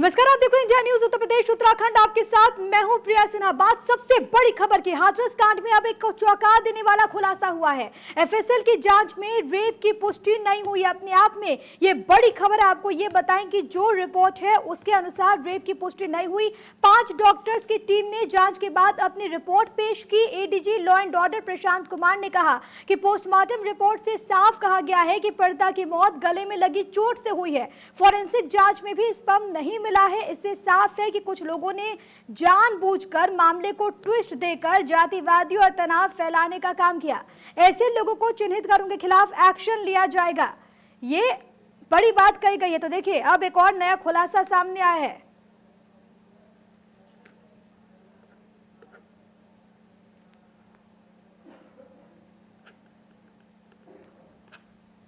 नमस्कार, आप देखो इंडिया न्यूज उत्तर प्रदेश उत्तराखंड, आपके साथ मैं हूं प्रिया सिन्हा। बात सबसे बड़ी खबर की, हाथरस कांड में अब एक चौंका देने वाला खुलासा हुआ है। एफएसएल की जांच में रेप की पुष्टि नहीं हुई। अपने आप में ये बड़ी खबर है। आपको ये बताएं कि जो रिपोर्ट है उसके अनुसार रेप की पुष्टि नहीं हुई। 5 डॉक्टर्स की टीम ने जांच के बाद अपनी रिपोर्ट पेश की। ADG law and order Prashant Kumar ने कहा कि पोस्टमार्टम रिपोर्ट से साफ कहा गया है कि पीड़िता की मौत गले में लगी चोट से हुई है। फॉरेंसिक जांच में भी स्पर्म नहीं मिला है। इससे साफ है कि कुछ लोगों ने जानबूझकर मामले को ट्विस्ट देकर जातिवादी और तनाव फैलाने का काम किया। ऐसे लोगों को चिन्हित कर उनके खिलाफ एक्शन लिया जाएगा, ये बड़ी बात कही गई है। तो देखिए, अब एक और नया खुलासा सामने आया है।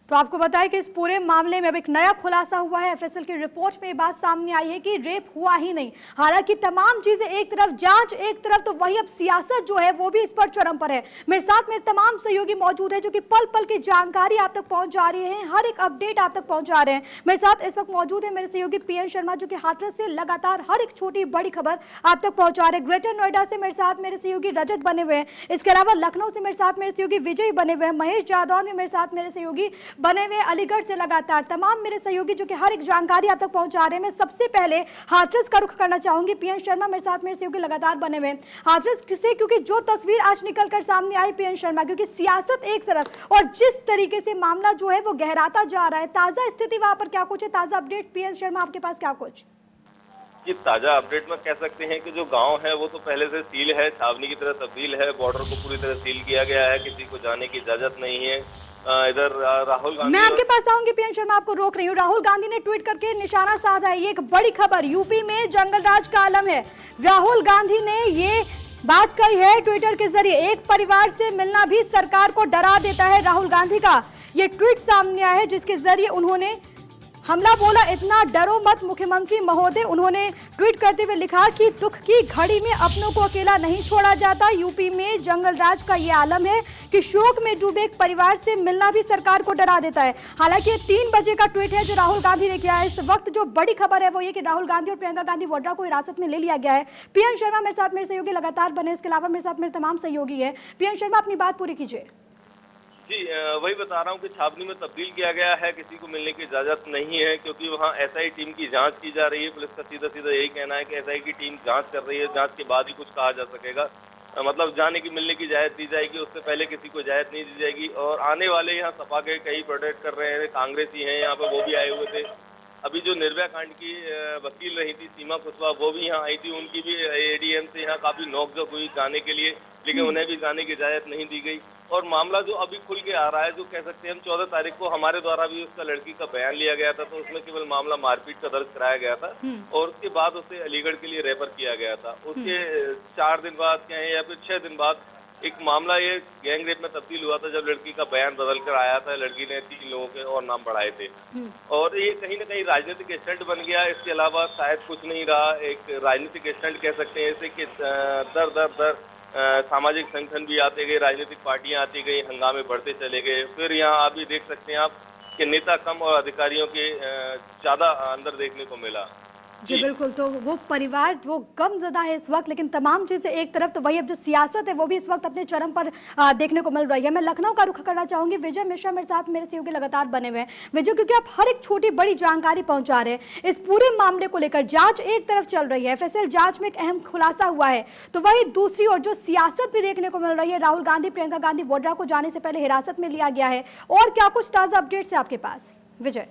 तो आपको बताएं कि इस पूरे मामले में अब एक नया खुलासा हुआ है। एफएसएल की रिपोर्ट में बात सामने आई है कि रेप हुआ ही नहीं। हालांकि तमाम चीजें एक तरफ, जांच एक तरफ, तो वही अब सियासत जो है वो भी इस पर चरम पर है। मेरे साथ मेरे तमाम सहयोगी मौजूद है जो कि पल पल की जानकारी आप तक पहुंचा रही है, हर एक अपडेट आप तक पहुंचा रहे हैं। मेरे साथ इस वक्त मौजूद है मेरे सहयोगी पीएन शर्मा, जो कि हाथरस से लगातार हर एक छोटी बड़ी खबर आप तक पहुंचा रहे हैं। ग्रेटर नोएडा से मेरे साथ मेरे सहयोगी रजत बने हुए हैं। इसके अलावा लखनऊ से मेरे साथ मेरे सहयोगी विजय बने हुए हैं। महेश जादौन में मेरे साथ मेरे सहयोगी बने हुए। अलीगढ़ से लगातार तमाम मेरे सहयोगी जो कि हर एक जानकारी आप तक पहुंचा रहे हैं। मैं सबसे पहले हाथरस का रुख करना चाहूंगी। पीएन शर्मा मेरे साथ मेरे सहयोगी लगातार बने हुए। हाथरस से, क्योंकि जो तस्वीर आज निकलकर सामने आई पीएन शर्मा, क्योंकि सियासत एक तरफ और जिस तरीके से मामला जो है वो गहराता जा रहा है, ताजा स्थिति वहां पर क्या कुछ है, ताजा अपडेट पीएन शर्मा आपके पास क्या कुछ? ये ताजा अपडेट में कह सकते हैं कि जो गांव है वो तो पहले से सील है, छावनी की तरह तब्दील है। बॉर्डर को पूरी तरह सील किया गया है, किसी को जाने की इजाजत नहीं है। इधर राहुल गांधी, मैं आपके पास आऊंगी पीएन शर्मा, आपको रोक रही हूँ। राहुल गांधी ने ट्वीट करके निशाना साधा है। ये एक बड़ी खबर, यूपी में जंगलराज का आलम है। राहुल गांधी ने ये बात कही है ट्विटर के जरिए। एक परिवार से मिलना भी सरकार को डरा देता है। राहुल गांधी का ये ट्वीट सामने आया है जिसके जरिए उन्होंने हमला बोला, इतना डरो मत मुख्यमंत्री महोदय। उन्होंने ट्वीट करते हुए लिखा कि दुख की घड़ी में अपनों को अकेला नहीं छोड़ा जाता। यूपी में जंगलराज का ये आलम है कि शोक में डूबे एक परिवार से मिलना भी सरकार को डरा देता है। हालांकि ये 3 बजे का ट्वीट है जो राहुल गांधी ने किया है। इस वक्त जो बड़ी खबर है वो ये कि राहुल गांधी और प्रियंका गांधी वाड्रा को हिरासत में ले लिया गया है। पीएन शर्मा मेरे साथ मेरे सहयोगी लगातार बने, इसके अलावा मेरे साथ मेरे तमाम सहयोगी है। पीएन शर्मा, अपनी बात पूरी कीजिए। जी वही बता रहा हूँ कि छावनी में तब्दील किया गया है, किसी को मिलने की इजाजत नहीं है, क्योंकि वहाँ एसआई टीम की जांच की जा रही है। पुलिस का सीधा सीधा यही कहना है कि एसआई की टीम जांच कर रही है, जांच के बाद ही कुछ कहा जा सकेगा। मतलब जाने की, मिलने की इजाजत दी जाएगी, उससे पहले किसी को इजाजत नहीं दी जाएगी। और आने वाले यहाँ सपा के कई प्रोटेस्ट कर रहे हैं, कांग्रेसी हैं यहाँ पे, वो भी आए हुए थे। अभी जो निर्भया कांड की वकील रही थी सीमा कुशवाहा, वो भी यहाँ आई थी। उनकी भी एडीएम से यहाँ काफी नोकझोंक हुई जाने के लिए, लेकिन उन्हें भी जाने की इजाजत नहीं दी गई। और मामला जो अभी खुल के आ रहा है, जो कह सकते हैं हम 14 तारीख को हमारे द्वारा भी उसका लड़की का बयान लिया गया था, तो उसमें केवल मामला मारपीट का दर्ज कराया गया था और उसके बाद उसे अलीगढ़ के लिए रेफर किया गया था। उसके 4 दिन बाद कहें या फिर 6 दिन बाद एक मामला ये गैंग रेप में तब्दील हुआ था, जब लड़की का बयान बदल कर आया था। लड़की ने 3 लोगों के और नाम बढ़ाए थे और ये कहीं ना कहीं राजनीतिक स्टंट बन गया। इसके अलावा शायद कुछ नहीं रहा। एक राजनीतिक स्टंट कह सकते हैं इसे कि दर दर दर सामाजिक संगठन भी आते गए, राजनीतिक पार्टियां आती गई, हंगामे बढ़ते चले गए। फिर यहाँ आप भी देख सकते हैं आप कि नेता कम और अधिकारियों के ज्यादा अंदर देखने को मिला। जी बिल्कुल, तो वो परिवार वो गमज़दा है इस वक्त, लेकिन तमाम चीज़ें एक तरफ, तो वही अब जो सियासत है वो भी इस वक्त अपने चरम पर देखने को मिल रही है। मैं लखनऊ का रुख करना चाहूंगी। विजय मिश्रा मेरे साथ मेरे सहयोगी लगातार बने हुए हैं। विजय, क्योंकि आप हर एक छोटी बड़ी जानकारी पहुंचा रहे हैं इस पूरे मामले को लेकर, जांच एक तरफ चल रही है, एफएसएल जांच में एक अहम खुलासा हुआ है, तो वही दूसरी ओर जो सियासत भी देखने को मिल रही है। राहुल गांधी, प्रियंका गांधी वाड्रा को जाने से पहले हिरासत में लिया गया है, और क्या कुछ ताज़ा अपडेट्स है आपके पास विजय?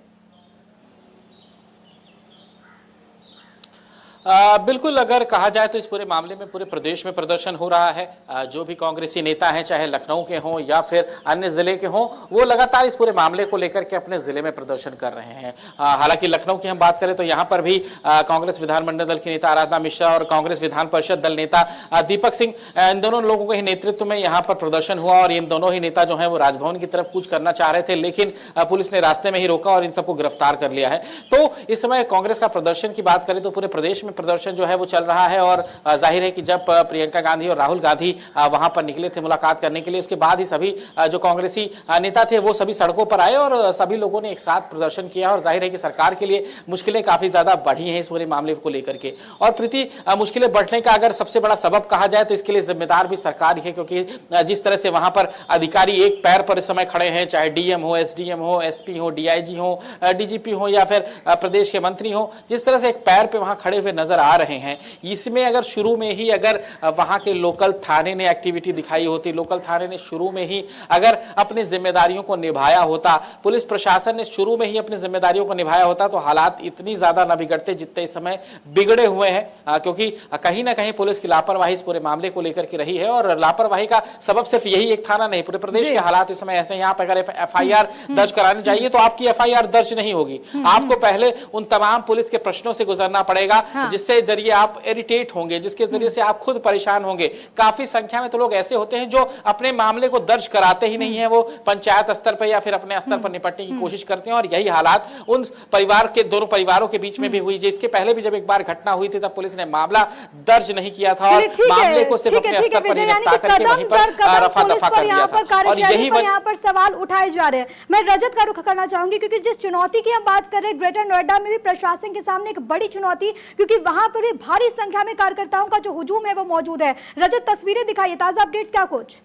बिल्कुल, अगर कहा जाए तो इस पूरे मामले में पूरे प्रदेश में प्रदर्शन हो रहा है। जो भी कांग्रेसी नेता हैं, चाहे लखनऊ के हों या फिर अन्य जिले के हों, वो लगातार इस पूरे मामले को लेकर के अपने जिले में प्रदर्शन कर रहे हैं। हालांकि लखनऊ की हम बात करें तो यहाँ पर भी कांग्रेस विधानमंडल दल की नेता आराधना मिश्रा और कांग्रेस विधान परिषद दल नेता दीपक सिंह, इन दोनों लोगों के नेतृत्व में यहाँ पर प्रदर्शन हुआ और इन दोनों ही नेता जो है वो राजभवन की तरफ कुछ करना चाह रहे थे, लेकिन पुलिस ने रास्ते में ही रोका और इन सबको गिरफ्तार कर लिया है। तो इस समय कांग्रेस का प्रदर्शन की बात करें तो पूरे प्रदेश में में प्रदर्शन जो है वो चल रहा है और जाहिर है कि जब प्रियंका गांधी और राहुल गांधी वहां पर निकले थे मुलाकात करने के लिए, उसके बाद ही सभी जो कांग्रेसी नेता थे वो सभी सड़कों पर आए और सभी लोगों ने एक साथ प्रदर्शन किया और जाहिर है कि सरकार के लिए मुश्किलें काफी ज्यादा बढ़ी हैं इस पूरे मामले को लेकर के। और प्रीति, मुश्किलें बढ़ने का अगर सबसे बड़ा सबब कहा जाए तो इसके लिए जिम्मेदार भी सरकार ही है, क्योंकि जिस तरह से वहां पर अधिकारी एक पैर पर इस समय खड़े हैं, चाहे डीएम हो, एसडीएम हो, एसपी हो, डीआईजी हो, डीजीपी हो या फिर प्रदेश के मंत्री हो, जिस तरह से एक पैर पे वहां खड़े हुए नजर आ रहे हैं, इसमें अगर शुरू में ही अगर वहां के लोकल थाने ने एक्टिविटी दिखाई होती, लोकल थाने ने शुरू में ही अगर अपनी जिम्मेदारियों को निभाया होता, पुलिस प्रशासन ने शुरू में ही अपनी जिम्मेदारियों को निभाया होता, तो हालात इतनी ज्यादा न बिगड़ते जितने इस समय बिगड़े हुए हैं। क्योंकि कहीं ना कहीं पुलिस की लापरवाही इस पूरे मामले को लेकर के रही है और लापरवाही का सबब सिर्फ यही एक थाना नहीं, पूरे प्रदेश के हालात इस समय ऐसे। यहाँ पर अगर एफआईआर दर्ज करानी चाहिए तो आपकी एफआईआर दर्ज नहीं होगी, आपको पहले उन तमाम पुलिस के प्रश्नों से गुजरना पड़ेगा, जिससे जरिए आप इरिटेट होंगे, जिसके जरिए से आप खुद परेशान होंगे। काफी संख्या में तो लोग ऐसे होते हैं जो अपने मामले को दर्ज कराते ही नहीं है, वो पंचायत स्तर पर या फिर अपने स्तर पर निपटने की कोशिश करते हैं और यही हालात उन परिवार के दोनों परिवारों के बीच में भी हुई। इसके पहले भी जब एक बार घटना हुई थी तब पुलिस ने मामला दर्ज नहीं किया था और मामले को सिर्फ अपने स्तर पर निपटा करके वहीं पर रफा दफा कर दिया था। और यही यहाँ पर सवाल उठाए जा रहे हैं। मैं रजत का रुख करना चाहूंगी, क्योंकि जिस चुनौती की हम बात कर रहे हैं, ग्रेटर नोएडा में भी प्रशासन के सामने एक बड़ी चुनौती, क्योंकि वहां पर भी भारी संख्या में कार्यकर्ताओं का जो हुजूम है वो मौजूद है। रजत, तस्वीरें दिखाइए, ताजा अपडेट्स क्या कुछ?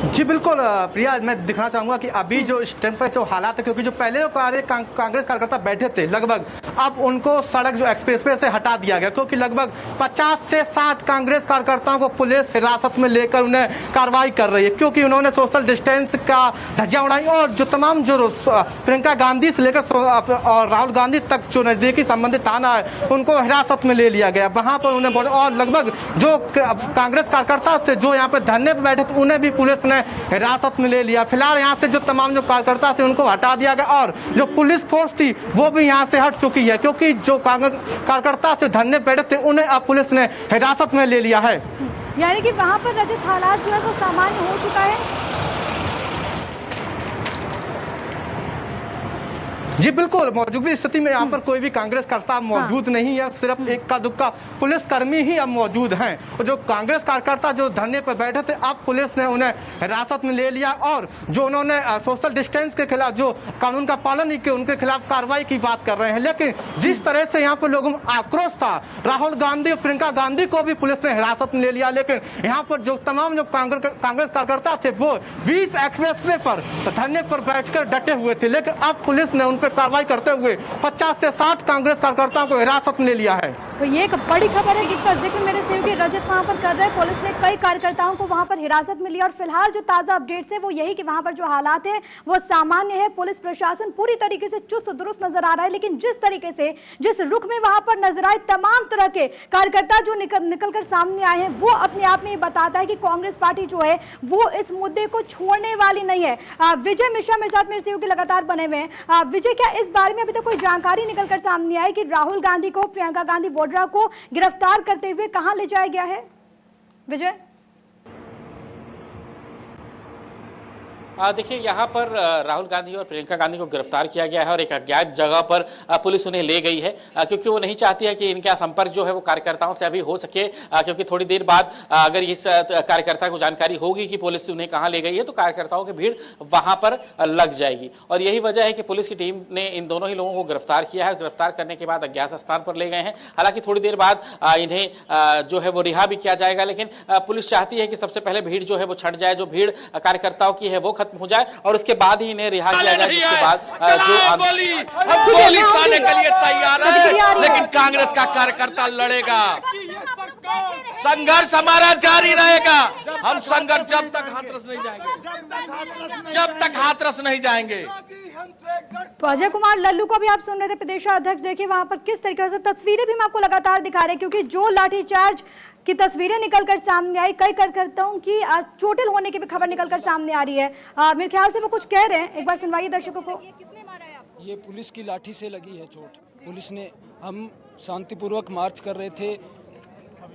जी बिल्कुल प्रिया, मैं दिखाना चाहूंगा कि अभी जो इस टाइम पर जो हालात है, क्योंकि जो पहले जो कांग्रेस कार्यकर्ता बैठे थे लगभग, अब उनको सड़क जो एक्सप्रेसवे से हटा दिया गया, क्योंकि लगभग 50 से 60 कांग्रेस कार्यकर्ताओं को पुलिस हिरासत में लेकर उन्हें कार्रवाई कर रही है, क्योंकि उन्होंने सोशल डिस्टेंस का धज्जियां उड़ाई और जो तमाम जो प्रियंका गांधी से लेकर और राहुल गांधी तक जो नजदीकी संबंधित थाना है उनको हिरासत में ले लिया गया। वहां पर उन्हें और लगभग जो कांग्रेस कार्यकर्ता थे जो यहाँ पे धरने पर बैठे थे उन्हें भी पुलिस ने हिरासत में ले लिया। फिलहाल यहाँ से जो तमाम जो कार्यकर्ता थे उनको हटा दिया गया और जो पुलिस फोर्स थी वो भी यहाँ से हट चुकी है, क्योंकि जो कार्यकर्ता थे धरने बैठे थे उन्हें अब पुलिस ने हिरासत में ले लिया है। यानी कि वहाँ पर रजत हालात जो है वो सामान्य हो चुका है। जी बिल्कुल, मौजूदा स्थिति में यहाँ पर कोई भी कांग्रेस कार्यकर्ता मौजूद नहीं है, सिर्फ इक्का दुक्का पुलिसकर्मी ही अब मौजूद हैं। और जो कांग्रेस कार्यकर्ता जो धरने पर बैठे थे अब पुलिस ने उन्हें हिरासत में ले लिया और जो उन्होंने सोशल डिस्टेंस के खिलाफ जो कानून का पालन नहीं किया उनके खिलाफ कार्रवाई की बात कर रहे हैं। लेकिन जिस तरह से यहाँ पर लोगों में आक्रोश था, राहुल गांधी और प्रियंका गांधी को भी पुलिस ने हिरासत में ले लिया, लेकिन यहाँ पर जो तमाम जो कांग्रेस कार्यकर्ता थे वो 20 एक्सप्रेसवे पर धरने पर बैठकर डटे हुए थे, लेकिन अब पुलिस ने उन पर कार्रवाई करते हुए 50 से 60 कांग्रेस कार्यकर्ताओं को हिरासत में ले लिया है। तो ये एक बड़ी खबर है जिसका जिक्र मेरे सहयोगी रजत वहां पर कर रहे हैं। पुलिस ने कई कार्यकर्ताओं को वहां पर हिरासत में लिया और फिलहाल जो ताजा अपडेट्स है वो यही कि वहां पर जो हालात है वो सामान्य है। पुलिस प्रशासन पूरी तरीके से चुस्त दुरुस्त नजर आ रहा है, लेकिन जिस तरीके से जिस रुख में वहां पर नजर आए तमाम तरह के कार्यकर्ता जो निकल कर सामने आए हैं वो अपने आप में ये बताता है कि कांग्रेस पार्टी जो है वो इस मुद्दे को छोड़ने वाली नहीं है। विजय मिश्रा मेरे साथ मेरे सहयोगी लगातार बने हुए हैं। विजय, क्या इस बारे में अभी तक कोई जानकारी निकलकर सामने आई कि राहुल गांधी को, प्रियंका गांधी वोड्रा को गिरफ्तार करते हुए कहां ले जाया गया है? विजय, देखिए यहाँ पर राहुल गांधी और प्रियंका गांधी को गिरफ्तार किया गया है और एक अज्ञात जगह पर पुलिस उन्हें ले गई है, क्योंकि वो नहीं चाहती है कि इनका संपर्क जो है वो कार्यकर्ताओं से अभी हो सके, क्योंकि थोड़ी देर बाद अगर इस कार्यकर्ता को जानकारी होगी कि पुलिस उन्हें कहाँ ले गई है तो कार्यकर्ताओं की भीड़ वहां पर लग जाएगी। और यही वजह है कि पुलिस की टीम ने इन दोनों ही लोगों को गिरफ्तार किया है। गिरफ्तार करने के बाद अज्ञात स्थान पर ले गए हैं। हालांकि थोड़ी देर बाद इन्हें जो है वो रिहा भी किया जाएगा, लेकिन पुलिस चाहती है कि सबसे पहले भीड़ जो है वो छट जाए, जो भीड़ कार्यकर्ताओं की है वो हो जाए और उसके बाद ही इन्हें रिहा किया जाए। जिसके बाद हम गोली चलाने के लिए तैयार है, लेकिन कांग्रेस का कार्यकर्ता लड़ेगा। संघर्ष हमारा जारी रहेगा। हम संघर्ष जब तक हाथरस नहीं जाएंगे, जब तक हाथरस नहीं जाएंगे। तो अजय कुमार लल्लू को भी आप सुन रहे थे, प्रदेशाध्यक्ष। देखिए वहां पर किस तरीके से तस्वीरें भी हम आपको लगातार दिखा रहे हैं, क्योंकि जो लाठीचार्ज की तस्वीरें निकलकर सामने आई, कई कार्यकर्ताओं की चोटिल होने की भी खबर निकलकर सामने आ रही है। मेरे ख्याल से वो कुछ कह रहे हैं, एक बार सुनवाइए दर्शकों को। किसने मारा है आपको? ये पुलिस की लाठी से लगी है चोट। पुलिस ने, हम शांतिपूर्वक मार्च कर रहे थे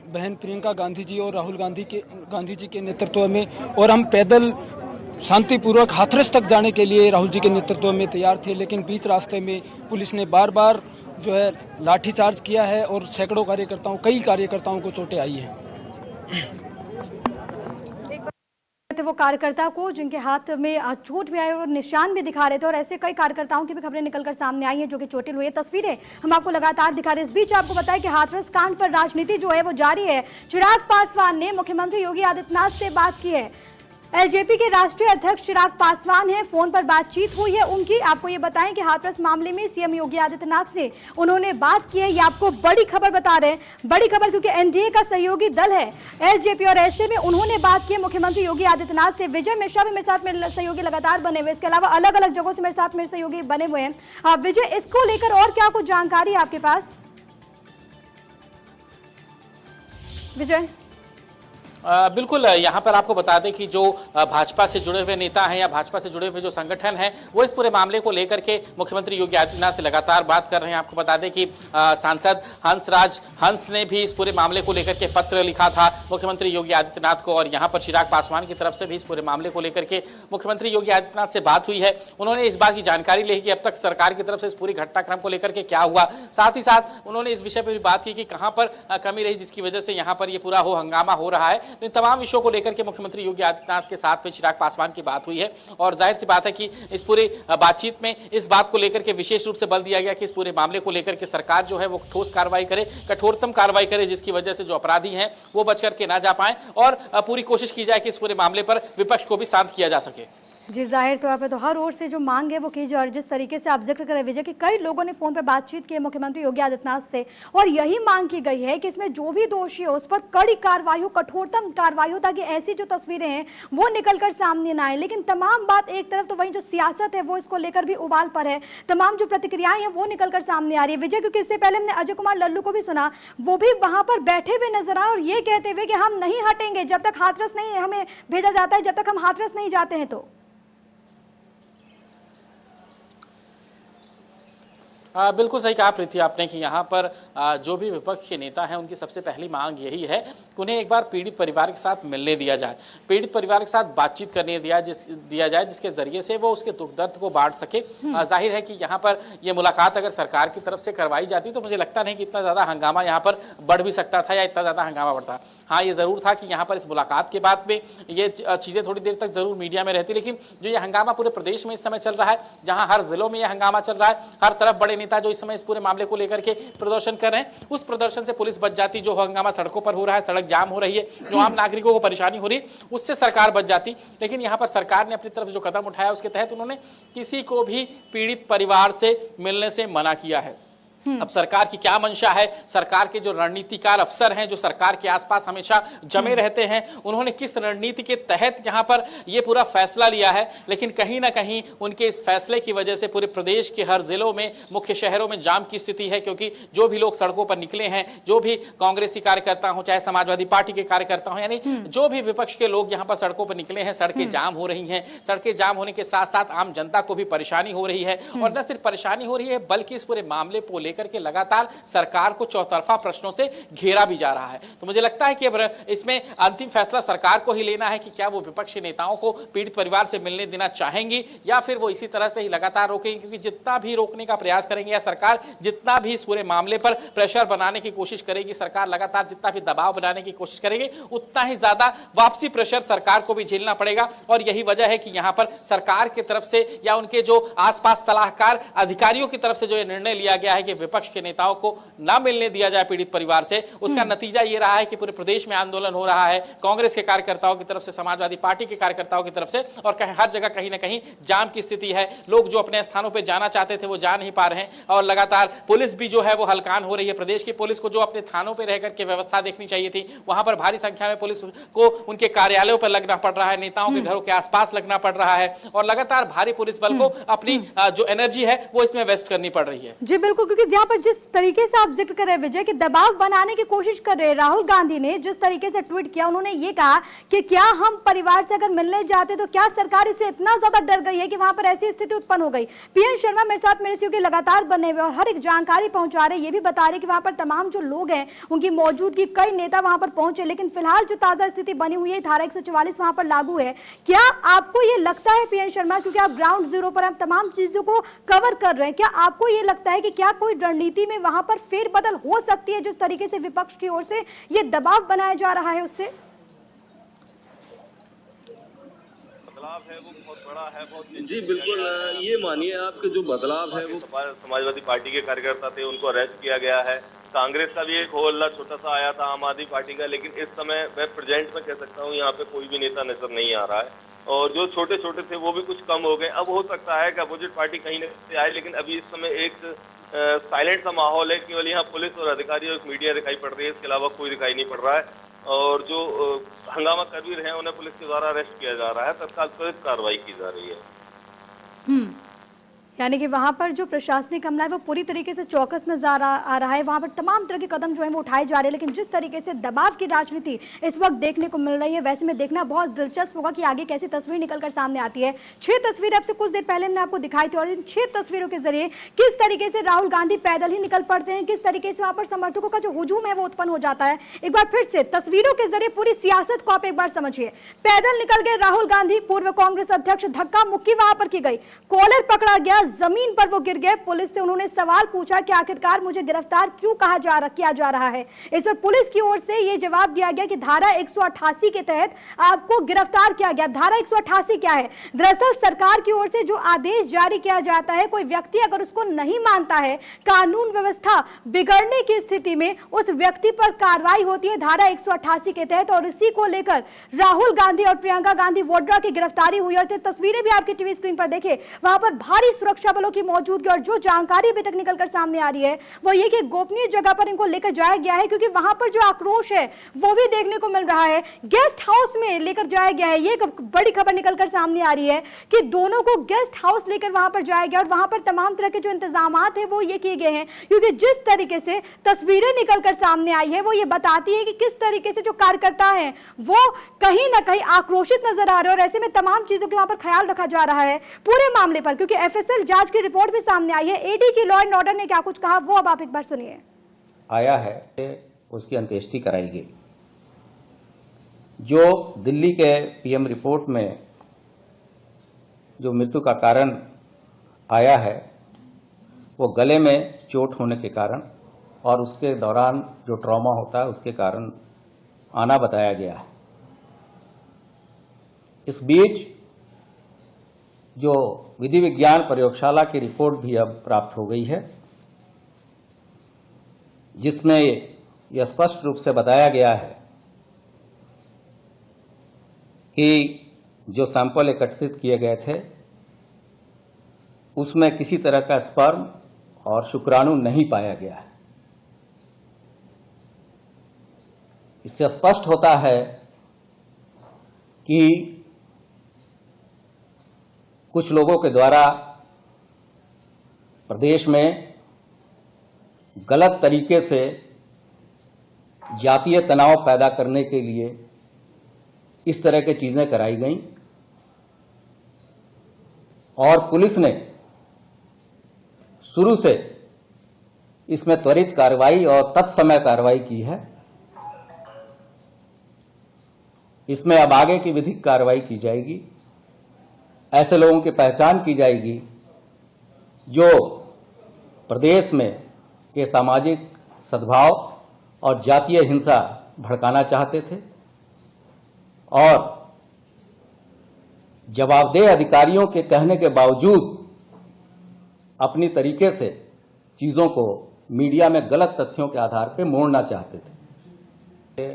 बहन प्रियंका गांधी जी और राहुल गांधी जी के नेतृत्व में, और हम पैदल शांतिपूर्वक हाथरस तक जाने के लिए राहुल जी के नेतृत्व में तैयार थे, लेकिन बीच रास्ते में पुलिस ने बार बार जो है लाठीचार्ज किया है और सैकड़ों कार्यकर्ताओं, कई कार्यकर्ताओं को चोटें आई हैं। वो कार्यकर्ता को जिनके हाथ में चोट भी आई और निशान भी दिखा रहे थे, और ऐसे कई कार्यकर्ताओं की भी खबरें निकलकर सामने आई हैं जो कि चोटिल हुए। तस्वीरें हम आपको लगातार दिखा रहे हैं। इस बीच आपको बताएं कि हाथरस कांड पर राजनीति जो है वो जारी है। चिराग पासवान ने मुख्यमंत्री योगी आदित्यनाथ से बात की है। एलजेपी के राष्ट्रीय अध्यक्ष चिराग पासवान हैं, फोन पर बातचीत हुई है उनकी। आपको ये बताएं कि हाथरस मामले में सीएम योगी आदित्यनाथ से उन्होंने बात की है। ये आपको बड़ी खबर बता रहे हैं, बड़ी खबर, क्योंकि एनडीए का सहयोगी दल है एलजेपी, और ऐसे में उन्होंने बात की है मुख्यमंत्री योगी आदित्यनाथ से। विजय मिश्रा भी मेरे साथ मेरे सहयोगी लगातार बने हुए, इसके अलावा अलग अलग जगहों से मेरे साथ मेरे सहयोगी बने हुए हैं। विजय, इसको लेकर और क्या कुछ जानकारी है आपके पास? विजय। बिल्कुल, यहाँ पर आपको बता दें कि जो भाजपा से जुड़े हुए नेता हैं या भाजपा से जुड़े हुए जो संगठन हैं वो इस पूरे मामले को लेकर के मुख्यमंत्री योगी आदित्यनाथ से लगातार बात कर रहे हैं। आपको बता दें कि सांसद हंसराज हंस ने भी इस पूरे मामले को लेकर के पत्र लिखा था मुख्यमंत्री योगी आदित्यनाथ को, और यहाँ पर चिराग पासवान की तरफ से भी इस पूरे मामले को लेकर के मुख्यमंत्री योगी आदित्यनाथ से बात हुई है। उन्होंने इस बात की जानकारी ली कि अब तक सरकार की तरफ से इस पूरी घटनाक्रम को लेकर के क्या हुआ, साथ ही साथ उन्होंने इस विषय पर भी बात की कि कहाँ पर कमी रही जिसकी वजह से यहाँ पर ये पूरा हंगामा हो रहा है। तो इन तमाम विषयों को लेकर के मुख्यमंत्री योगी आदित्यनाथ के साथ में चिराग पासवान की बात हुई है, और जाहिर सी बात है कि इस पूरी बातचीत में इस बात को लेकर के विशेष रूप से बल दिया गया कि इस पूरे मामले को लेकर के सरकार जो है वो ठोस कार्रवाई करे, कठोरतम कार्रवाई करे, जिसकी वजह से जो अपराधी हैं वो बच करके ना जा पाए, और पूरी कोशिश की जाए कि इस पूरे मामले पर विपक्ष को भी शांत किया जा सके। जी, जाहिर तौर पर तो हर ओर से जो मांग है वो की जाए, और जिस तरीके से आप जिक्र करें विजय कि कई लोगों ने फोन पर बातचीत की है मुख्यमंत्री योगी आदित्यनाथ से, और यही मांग की गई है कि इसमें जो भी दोषी हो उस पर कड़ी कार्रवाई हो, कठोरतम कार्रवाई हो, ताकि ऐसी जो तस्वीरें हैं वो निकलकर सामने ना आए। लेकिन तमाम बात एक तरफ, तो वहीं जो सियासत है वो इसको लेकर भी उबाल पर है, तमाम जो प्रतिक्रियाएं हैं वो निकलकर सामने आ रही है। विजय, क्योंकि इससे पहले हमने अजय कुमार लल्लू को भी सुना, वो भी वहां पर बैठे हुए नजर आए और ये कहते हुए कि हम नहीं हटेंगे जब तक हाथरस नहीं हमें भेजा जाता है, जब तक हम हाथरस नहीं जाते हैं। तो बिल्कुल सही कहा प्रीति आपने कि यहाँ पर जो भी विपक्ष के नेता हैं उनकी सबसे पहली मांग यही है कि उन्हें एक बार पीड़ित परिवार के साथ मिलने दिया जाए, पीड़ित परिवार के साथ बातचीत करने दिया जाए जिसके जरिए से वो उसके दुख दर्द को बांट सके। जाहिर है कि यहाँ पर ये मुलाकात अगर सरकार की तरफ से करवाई जाती तो मुझे लगता नहीं कि इतना ज़्यादा हंगामा यहाँ पर बढ़ भी सकता था या इतना ज़्यादा हंगामा बढ़ता। हाँ, ये ज़रूर था कि यहाँ पर इस मुलाकात के बाद में ये चीज़ें थोड़ी देर तक ज़रूर मीडिया में रहती, लेकिन जो ये हंगामा पूरे प्रदेश में इस समय चल रहा है, जहाँ हर जिलों में ये हंगामा चल रहा है, हर तरफ बड़े नेता जो इस समय इस पूरे मामले को लेकर के प्रदर्शन कर रहे हैं, उस प्रदर्शन से पुलिस बच जाती। जो हंगामा सड़कों पर हो रहा है, सड़क जाम हो रही है, जो आम नागरिकों को परेशानी हो रही है, उससे सरकार बच जाती। लेकिन यहाँ पर सरकार ने अपनी तरफ जो कदम उठाया उसके तहत उन्होंने किसी को भी पीड़ित परिवार से मिलने से मना किया है। अब सरकार की क्या मंशा है, सरकार के जो रणनीतिकार अफसर हैं जो सरकार के आसपास हमेशा जमे रहते हैं, उन्होंने किस रणनीति के तहत यहाँ पर ये पूरा फैसला लिया है, लेकिन कहीं ना कहीं उनके इस फैसले की वजह से पूरे प्रदेश के हर जिलों में, मुख्य शहरों में जाम की स्थिति है। क्योंकि जो भी लोग सड़कों पर निकले हैं, जो भी कांग्रेसी कार्यकर्ता हो चाहे समाजवादी पार्टी के कार्यकर्ता हो, यानी जो भी विपक्ष के लोग यहाँ पर सड़कों पर निकले हैं, सड़कें जाम हो रही हैं। सड़कें जाम होने के साथ साथ आम जनता को भी परेशानी हो रही है, और न सिर्फ परेशानी हो रही है बल्कि इस पूरे मामले को करके लगातार सरकार को चौतरफा प्रश्नों से घेरा भी जा रहा है। तो मुझे लगता है कि अब इसमें अंतिम फैसला सरकार को ही लेना है कि क्या वो विपक्षी नेताओं को पीड़ित परिवार से मिलने देना चाहेंगी या फिर वो इसी तरह से ही लगातार रोकेंगे। क्योंकि जितना भी रोकने का प्रयास करेंगे या सरकार जितना भी इस पूरे मामले पर प्रेशर बनाने की कोशिश करेगी, सरकार लगातार जितना भी दबाव बनाने की कोशिश करेगी, उतना ही ज्यादा वापसी प्रेशर सरकार को भी झेलना पड़ेगा। और यही वजह है कि यहाँ पर सरकार की तरफ से या उनके जो आसपास सलाहकार अधिकारियों की तरफ से जो ये निर्णय लिया गया है कि विपक्ष के नेताओं को ना मिलने दिया जाए पीड़ित परिवार से, उसका नतीजा ये रहा है कि पूरे प्रदेश में आंदोलन हो रहा है, कांग्रेस के कार्यकर्ताओं की तरफ से, समाजवादी पार्टी के कार्यकर्ताओं की तरफ से, और हर जगह कहीं ना कहीं जाम की स्थिति है। लोग जो अपने स्थानों पर जाना चाहते थे वो जा नहीं पा रहे हैं, और लगातार पुलिस भी जो है वो हलकान हो रही है। प्रदेश की पुलिस को जो अपने थानों पर रहकर के व्यवस्था देखनी चाहिए थी, वहां पर भारी संख्या में पुलिस को उनके कार्यालयों पर लगना पड़ रहा है, नेताओं के घरों के आसपास लगना पड़ रहा है, और लगातार भारी पुलिस बल को अपनी जो एनर्जी है वो इसमें वेस्ट करनी पड़ रही है। जी बिल्कुल, क्योंकि यहाँ पर जिस तरीके से आप जिक्र कर रहे हैं विजय कि दबाव बनाने की कोशिश कर रहे हैं, राहुल गांधी ने जिस तरीके से ट्वीट किया, उन्होंने ये कहा कि क्या हम परिवार से अगर मिलने जाते तो क्या सरकार इससे इतना ज्यादा डर गई है कि वहां पर ऐसी स्थिति उत्पन्न हो गई। पीएन शर्मा मेरे साथ मेरे सहयोगी लगातार बने हुए और हर एक जानकारी पहुंचा रहे, ये भी बता रहे कि वहां पर तमाम जो लोग हैं उनकी मौजूदगी, कई नेता वहां पर पहुंचे, लेकिन फिलहाल जो ताजा स्थिति बनी हुई है धारा 144 वहां पर लागू है। क्या आपको ये लगता है पीएन शर्मा, क्योंकि आप ग्राउंड जीरो पर आप तमाम चीजों को कवर कर रहे हैं, क्या आपको ये लगता है कि क्या कोई रणनीति में वहां पर फेरबदल हो सकती है जिस तरीके से विपक्ष की ओर से ये दबाव बनाया जा रहा है उससे? बदलाव है वो बहुत बड़ा है, बहुत जी बिल्कुल, ये मानिए आपके जो बदलाव है वो समाजवादी पार्टी के कार्यकर्ता थे, उनको अरेस्ट किया गया है। कांग्रेस का भी एक हो हल्ला छोटा सा आया था, आम आदमी पार्टी का, लेकिन इस समय मैं प्रेजेंट में कह सकता हूँ यहाँ पे कोई भी नेता नजर नहीं आ रहा है और जो छोटे छोटे थे वो भी कुछ कम हो गए। अब हो सकता है कि अपोजिट पार्टी कहीं न कहीं आए, लेकिन अभी इस समय एक साइलेंट सा माहौल है। केवल यहाँ पुलिस और अधिकारी और मेडिया दिखाई पड़ रही है, इसके अलावा कोई दिखाई नहीं पड़ रहा है और जो हंगामा कर भी रहे हैं उन्हें पुलिस के द्वारा अरेस्ट किया जा रहा है, तत्काल त्वरित कार्रवाई की जा रही है। यानी कि वहां पर जो प्रशासनिक हमला है वो पूरी तरीके से चौकस नजर आ रहा है, वहां पर तमाम तरह के कदम जो है वो उठाए जा रहे हैं, लेकिन जिस तरीके से दबाव की राजनीति इस वक्त देखने को मिल रही है, वैसे में देखना बहुत दिलचस्प होगा कि आगे कैसी तस्वीर निकलकर सामने आती है। 6 तस्वीरें आपसे कुछ देर पहले मैंने आपको दिखाई थी और इन 6 तस्वीरों के जरिए किस तरीके से राहुल गांधी पैदल ही निकल पड़ते हैं, किस तरीके से वहां पर समर्थकों का जो हुजूम है वो उत्पन्न हो जाता है। एक बार फिर से तस्वीरों के जरिए पूरी सियासत को आप एक बार समझिए। पैदल निकल गए राहुल गांधी, पूर्व कांग्रेस अध्यक्ष, धक्का मुक्की वहां पर की गई, कॉलर पकड़ा गया, जमीन पर वो गिर गए। पुलिस से उन्होंने सवाल पूछा कि आखिरकार मुझे गिरफ्तार क्यों किया जा रहा है। इस पर पुलिस की ओर से ये जवाब दिया गया कि धारा 188 के तहत आपको गिरफ्तार किया गया। धारा 188 क्या है? दरअसल सरकार की ओर से जो आदेश जारी किया जाता है, कोई व्यक्ति अगर उसको नहीं मानता है, कानून व्यवस्था बिगड़ने की स्थिति में उस व्यक्ति पर कार्रवाई होती है धारा 188 के तहत, और इसी को लेकर राहुल गांधी और प्रियंका गांधी वाड्रा की गिरफ्तारी हुई। और तस्वीरें भी आपकी टीवी स्क्रीन पर देखें, वहां पर भारी सुरक्षा बलों की मौजूदगी, और जो जानकारी अभी तक निकलकर सामने आ रही है वो ये कि गोपनीय जगह पर इनको लेकर जाया गया है, क्योंकि वहां पर जो आक्रोश है वो भी देखने को मिल रहा है। गेस्ट हाउस में लेकर जाया गया है, ये बड़ी खबर निकलकर सामने आ रही है कि दोनों को गेस्ट हाउस लेकर वहां पर जाया गया और वहां पर तमाम तरह के जो इंतजामात है वो ये किए गए हैं, क्योंकि जिस तरीके से तस्वीरें निकलकर सामने आई है वो ये बताती है कि किस तरीके से जो कार्यकर्ता है वो कहीं ना कहीं आक्रोशित नजर आ रहे हैं और ऐसे में तमाम चीजों के वहां पर ख्याल रखा जा रहा है पूरे मामले पर, क्योंकि एफएसएल जांच की रिपोर्ट भी सामने आई है। एडीजी लॉ एंड ऑर्डर ने क्या कुछ कहा वो अब आप एक बार सुनिए। आया है, उसकी अंत्येष्टि कराई गई। जो दिल्ली के पीएम रिपोर्ट में जो मृत्यु का कारण आया है वो गले में चोट होने के कारण और उसके दौरान जो ट्रॉमा होता है उसके कारण आना बताया गया है। इस बीच जो विधि विज्ञान प्रयोगशाला की रिपोर्ट भी अब प्राप्त हो गई है, जिसमें यह स्पष्ट रूप से बताया गया है कि जो सैंपल एकत्रित किए गए थे उसमें किसी तरह का स्पर्म और शुक्राणु नहीं पाया गया है। इससे स्पष्ट होता है कि कुछ लोगों के द्वारा प्रदेश में गलत तरीके से जातीय तनाव पैदा करने के लिए इस तरह की चीजें कराई गईं और पुलिस ने शुरू से इसमें त्वरित कार्रवाई और तत्समय कार्रवाई की है। इसमें अब आगे की विधिक कार्रवाई की जाएगी। ऐसे लोगों की पहचान की जाएगी जो प्रदेश में ये सामाजिक सद्भाव और जातीय हिंसा भड़काना चाहते थे और जवाबदेह अधिकारियों के कहने के बावजूद अपनी तरीके से चीजों को मीडिया में गलत तथ्यों के आधार पर मोड़ना चाहते थे।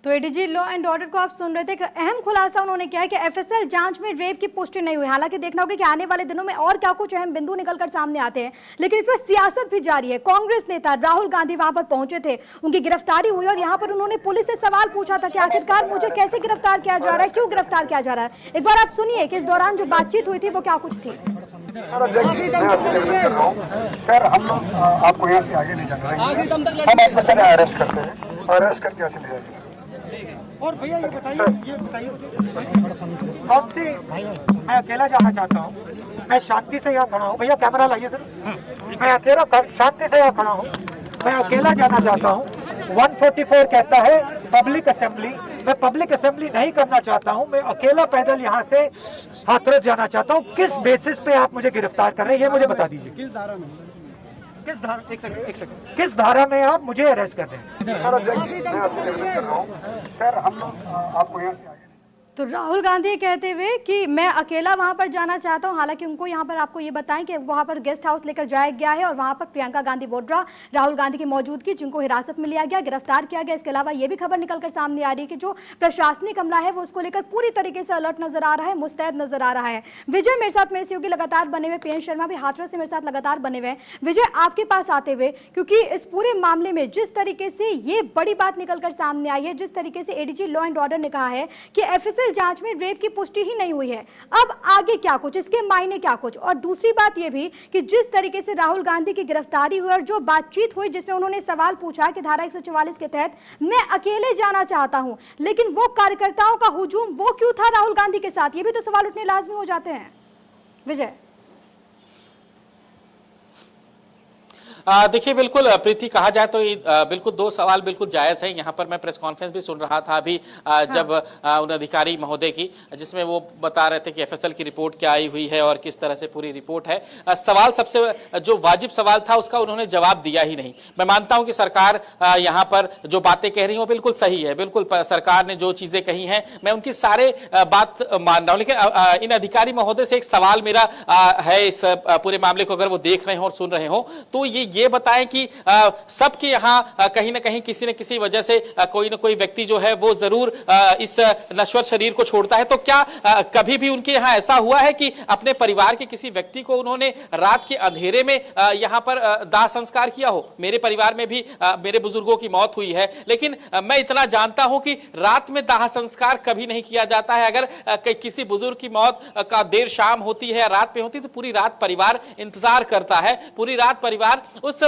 तो एडीजी लॉ एंड ऑर्डर को आप सुन रहे थे। एक अहम खुलासा उन्होंने किया है कि एफएसएल जांच में रेप की पुष्टि नहीं हुई। हालांकि देखना होगा कि आने वाले दिनों में और क्या कुछ अहम बिंदु निकलकर सामने आते हैं, लेकिन इस पर सियासत भी जारी है। कांग्रेस नेता राहुल गांधी वहां पर पहुंचे थे, उनकी गिरफ्तारी हुई और यहाँ पर उन्होंने पुलिस से सवाल पूछा था कि आखिरकार मुझे कैसे गिरफ्तार किया जा रहा है, क्यों गिरफ्तार किया जा रहा है। एक बार आप सुनिए कि इस दौरान जो बातचीत हुई थी वो क्या कुछ थी। सर हम लोग आपको यहाँ से आगे नहीं जाना है, हम आपको सर अरेस्ट करते हैं और अरेस्ट करके यहाँ से ले जाएंगे। और भैया ये बताइए कौन सी, मैं अकेला जाना चाहता हूँ, मैं शांति से यहाँ खड़ा हूँ। भैया कैमरा लाइए सर, मैं अकेला शांति से यहाँ खड़ा हूँ, मैं अकेला जाना चाहता हूँ। 144 कहता है पब्लिक असेंबली, मैं पब्लिक असेंबली नहीं करना चाहता हूं, मैं अकेला पैदल यहां से हाथरस जाना चाहता हूं। किस बेसिस पे आप मुझे गिरफ्तार कर रहे हैं ये मुझे बता दीजिए। किस धारा में, किस धारा, एक सेकंड, किस धारा में आप मुझे अरेस्ट कर रहे हैं? सर हम लोग आपको यहाँ से आगे। तो राहुल गांधी कहते हुए कि मैं अकेला वहां पर जाना चाहता हूं, हालांकि उनको यहां पर आपको ये बताएं कि वहां पर गेस्ट हाउस लेकर जाया गया है और वहां पर प्रियंका गांधी वाड्रा, राहुल गांधी की मौजूदगी, जिनको हिरासत में लिया गया, गिरफ्तार किया गया। इसके अलावा ये भी खबर निकलकर सामने आ रही है कि जो प्रशासनिक अमला है वो उसको लेकर पूरी तरीके से अलर्ट नजर आ रहा है, मुस्तैद नजर आ रहा है। विजय मेरे साथ, मेरे सहयोगी लगातार बने हुए, पीएन शर्मा भी हाथरस से मेरे साथ लगातार बने हुए हैं। विजय, आपके पास आते हुए, क्योंकि इस पूरे मामले में जिस तरीके से ये बड़ी बात निकलकर सामने आई है, जिस तरीके से एडीजी लॉ एंड ऑर्डर ने कहा है कि एफएसएल जांच में रेप की पुष्टि ही नहीं हुई है, अब आगे क्या कुछ, इसके मायने क्या कुछ? और दूसरी बात यह भी कि जिस तरीके से राहुल गांधी की गिरफ्तारी हुई और जो बातचीत हुई जिसमें उन्होंने सवाल पूछा कि धारा 144 के तहत मैं अकेले जाना चाहता हूं, लेकिन वो कार्यकर्ताओं का हुजूम वो क्यों था राहुल गांधी के साथ? ये भी तो सवाल उठने लाजमी हो जाते हैं। विजय, देखिए, बिल्कुल प्रीति, कहा जाए तो बिल्कुल दो सवाल बिल्कुल जायज है। यहाँ पर मैं प्रेस कॉन्फ्रेंस भी सुन रहा था अभी जब उन अधिकारी महोदय की, जिसमें वो बता रहे थे कि एफएसएल की रिपोर्ट क्या आई हुई है और किस तरह से पूरी रिपोर्ट है। सवाल सबसे जो वाजिब सवाल था उसका उन्होंने जवाब दिया ही नहीं। मैं मानता हूं कि सरकार यहाँ पर जो बातें कह रही है वो बिल्कुल सही है, बिल्कुल सरकार ने जो चीजें कही हैं मैं उनकी सारे बात मान रहा हूं, लेकिन इन अधिकारी महोदय से एक सवाल मेरा है इस पूरे मामले को अगर वो देख रहे हो और सुन रहे हो तो ये बताएं कि सबके यहाँ कहीं ना कहीं किसी न किसी वजह से कोई ना कोई व्यक्ति जो है वो जरूर इस नश्वर शरीर को छोड़ता है। तो क्या कभी भी उनके यहाँ ऐसा हुआ है कि अपने परिवार के किसी व्यक्ति को उन्होंने रात के अंधेरे में यहाँ पर दाह संस्कार किया हो? मेरे परिवार में भी मेरे बुजुर्गों की मौत हुई है, लेकिन मैं इतना जानता हूं कि रात में दाह संस्कार कभी नहीं किया जाता है। अगर किसी बुजुर्ग की मौत का देर शाम होती है या रात में होती है तो पूरी रात परिवार इंतजार करता है, पूरी रात परिवार उस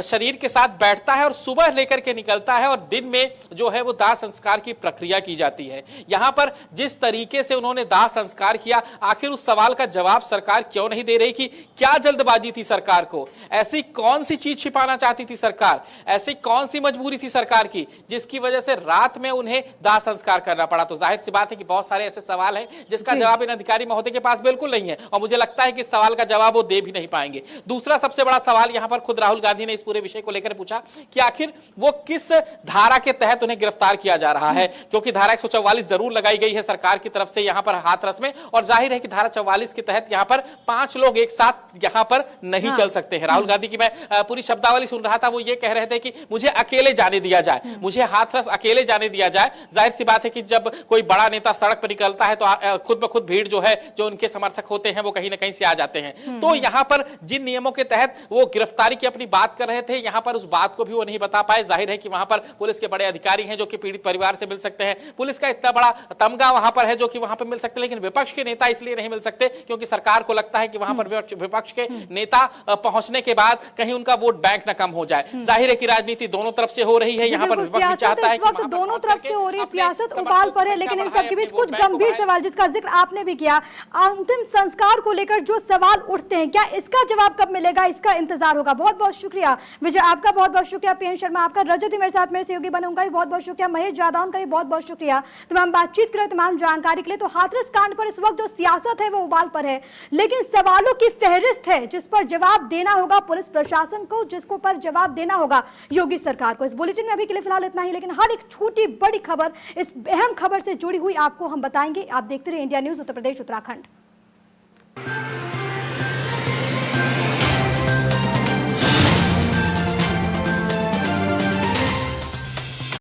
शरीर के साथ बैठता है और सुबह लेकर के निकलता है और दिन में जो है वो दाह संस्कार की प्रक्रिया की जाती है। यहां पर जिस तरीके से उन्होंने दाह संस्कार किया, आखिर उस सवाल का जवाब सरकार क्यों नहीं दे रही कि क्या जल्दबाजी थी सरकार को? ऐसी कौन सी चीज छिपाना चाहती थी सरकार? ऐसी कौन सी मजबूरी थी सरकार की जिसकी वजह से रात में उन्हें दाह संस्कार करना पड़ा? तो जाहिर सी बात है कि बहुत सारे ऐसे सवाल हैं जिसका जवाब इन अधिकारी महोदय के पास बिल्कुल नहीं है और मुझे लगता है कि इस सवाल का जवाब वो दे भी नहीं पाएंगे। दूसरा सबसे बड़ा सवाल यहां पर खुद राहुल गांधी ने इस पूरे विषय को लेकर पूछा कि आखिर वो किस धारा के तहत उन्हें गिरफ्तार किया जा रहा है, क्योंकि धारा 144 जरूर लगाई गई है सरकार की तरफ से यहां पर हाथरस में, और जाहिर है कि धारा 44 के तहत यहां पर 5 लोग एक साथ यहां पर नहीं चल सकते हैं। राहुल गांधी की मैं पूरी शब्दावली सुन रहा था, वो ये कह रहे थे कि मुझे अकेले जाने दिया जाए, मुझे हाथरस अकेले जाने दिया जाए। जाहिर सी बात है कि जब कोई बड़ा नेता सड़क पर निकलता है तो खुद ब खुद भीड़ जो है, जो उनके समर्थक होते हैं वो कहीं ना कहीं से आ जाते हैं। तो यहां पर जिन नियमों के तहत वो गिरफ्तारी की अपनी बात कर रहे थे, यहां पर उस बात को भी वो नहीं बता पाए। जाहिर है कि वहां पर पुलिस के बड़े अधिकारी हैं जो कि पीड़ित परिवार से मिल सकते हैं, पुलिस का इतना बड़ा तमगा वहां पर है जो कि वहां पर मिल सकते हैं, लेकिन विपक्ष के नेता इसलिए नहीं मिल सकते क्योंकि सरकार को लगता है कि वहां पर विपक्ष के नेता पहुंचने के बाद कहीं उनका वोट बैंक न कम हो जाए। जाहिर है कि राजनीति दोनों तरफ से हो रही है, यहां पर विपक्ष भी चाहता है कि दोनों तरफ से हो रही सियासत उबाल पर है, लेकिन इन सबके बीच कुछ गंभीर सवाल जिसका जिक्र आपने भी किया, अंतिम संस्कार को लेकर जो सवाल उठते हैं, क्या इसका जवाब कब मिलेगा, इसका इंतजार होगा। बहुत बहुत शुक्रिया विजय, आपका बहुत बहुत शुक्रिया, पीएन शर्मा आपका, रजत मेरे साथ मेरे सहयोगी बने उनका भी बहुत बहुत शुक्रिया, महेश जादौन का भी बहुत बहुत शुक्रिया तमाम बातचीत करें, तमाम जानकारी के लिए। तो हाथरस कांड पर इस वक्त जो सियासत है वो उबाल पर है, लेकिन सवालों की फहरिस्त है जिस पर जवाब देना होगा पुलिस प्रशासन को, जिसको पर जवाब देना होगा योगी सरकार को। इस बुलेटिन में अभी के लिए फिलहाल इतना ही, लेकिन हर एक छोटी बड़ी खबर, इस अहम खबर से जुड़ी हुई आपको हम बताएंगे। आप देखते रहिए इंडिया न्यूज उत्तर प्रदेश उत्तराखंड।